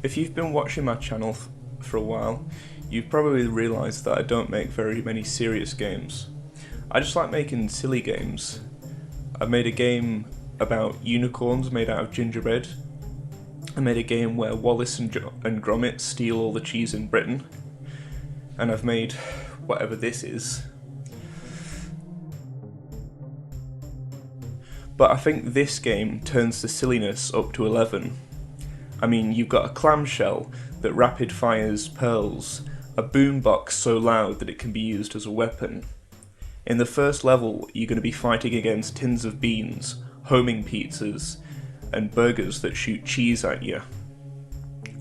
If you've been watching my channel for a while, you've probably realised that I don't make very many serious games. I just like making silly games. I've made a game about unicorns made out of gingerbread. I made a game where Wallace and Gromit steal all the cheese in Britain. And I've made whatever this is. But I think this game turns the silliness up to 11. I mean, you've got a clamshell that rapid fires pearls, a boombox so loud that it can be used as a weapon. In the first level, you're going to be fighting against tins of beans, homing pizzas, and burgers that shoot cheese at you.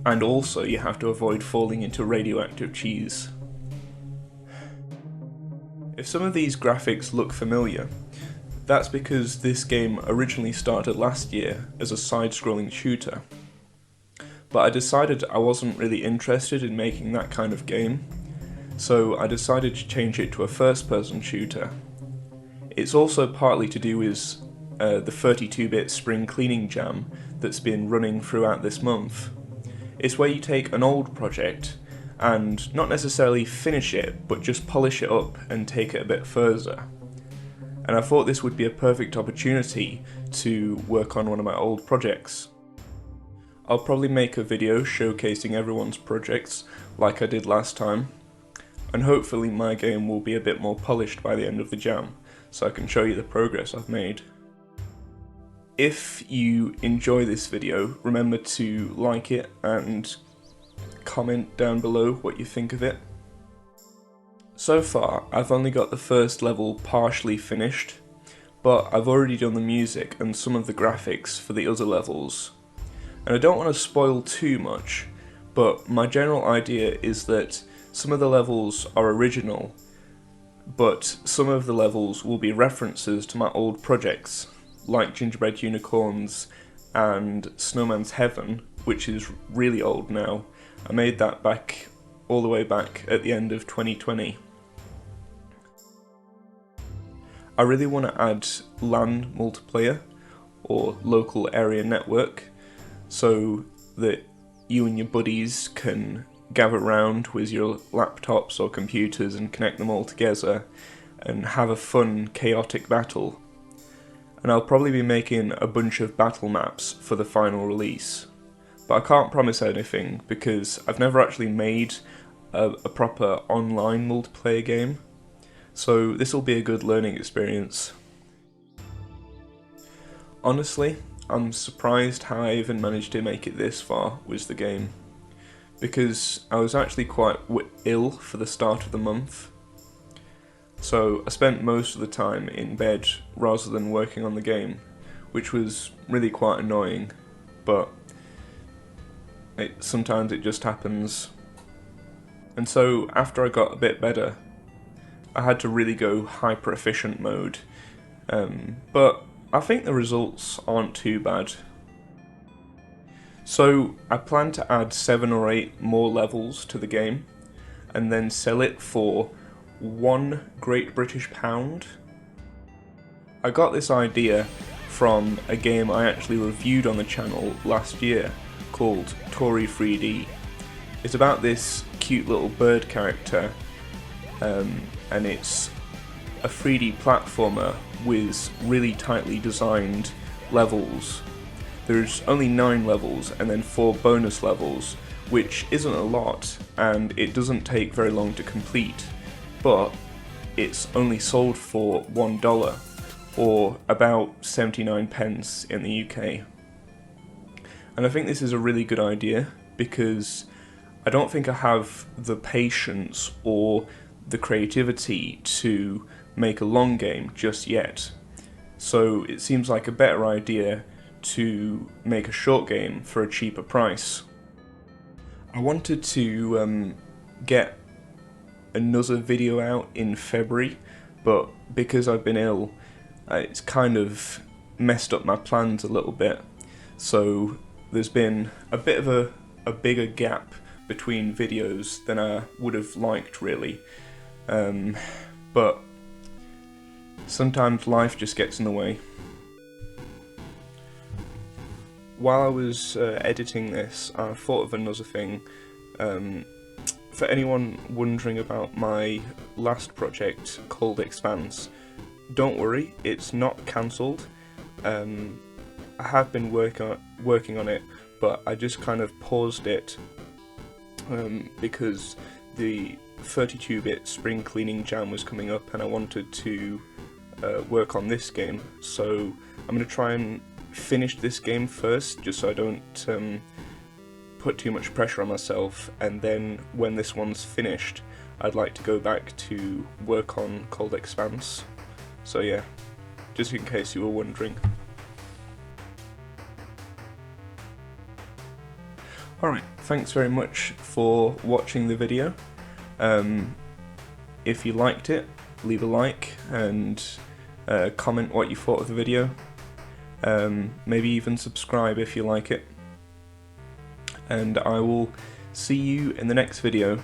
And also, you have to avoid falling into radioactive cheese. If some of these graphics look familiar, that's because this game originally started last year as a side-scrolling shooter. But I decided I wasn't really interested in making that kind of game, so I decided to change it to a first-person shooter. It's also partly to do with the 32-bit spring cleaning jam that's been running throughout this month. It's where you take an old project and not necessarily finish it, but just polish it up and take it a bit further. And I thought this would be a perfect opportunity to work on one of my old projects. I'll probably make a video showcasing everyone's projects like I did last time, and hopefully my game will be a bit more polished by the end of the jam, so I can show you the progress I've made. If you enjoy this video, remember to like it and comment down below what you think of it. So far, I've only got the first level partially finished, but I've already done the music and some of the graphics for the other levels. And I don't want to spoil too much, but my general idea is that some of the levels are original, but some of the levels will be references to my old projects, like Gingerbread Unicorns and Snowman's Heaven, which is really old now. I made that back all the way back at the end of 2020. I really want to add LAN multiplayer, or local area network, so that you and your buddies can gather around with your laptops or computers and connect them all together and have a fun, chaotic battle. And I'll probably be making a bunch of battle maps for the final release. But I can't promise anything because I've never actually made a proper online multiplayer game, so this will be a good learning experience. Honestly, I'm surprised how I even managed to make it this far with the game, because I was actually quite ill for the start of the month, so I spent most of the time in bed rather than working on the game, which was really quite annoying, but sometimes it just happens. And so after I got a bit better, I had to really go hyper efficient mode, but I think the results aren't too bad. So I plan to add 7 or 8 more levels to the game, and then sell it for £1 Great British Pound. I got this idea from a game I actually reviewed on the channel last year called Toree 3D. It's about this cute little bird character, and it's a 3D platformer with really tightly designed levels. There's only 9 levels and then 4 bonus levels, which isn't a lot, and it doesn't take very long to complete, but it's only sold for $1, or about 79 pence in the UK. And I think this is a really good idea, because I don't think I have the patience or the creativity to make a long game just yet. So it seems like a better idea to make a short game for a cheaper price. I wanted to get another video out in February, but because I've been ill, it's kind of messed up my plans a little bit. So there's been a bit of a bigger gap between videos than I would have liked, really. But sometimes life just gets in the way. while I was editing this, I thought of another thing. For anyone wondering about my last project called Expanse, don't worry, it's not cancelled. I have been working on it, but I just kind of paused it because the 32-bit spring cleaning jam was coming up and I wanted to work on this game. So I'm going to try and finish this game first, just so I don't put too much pressure on myself, and then when this one's finished I'd like to go back to work on Cold Expanse. So yeah, just in case you were wondering. Alright, thanks very much for watching the video. If you liked it, leave a like and comment what you thought of the video. Maybe even subscribe if you like it. And I will see you in the next video.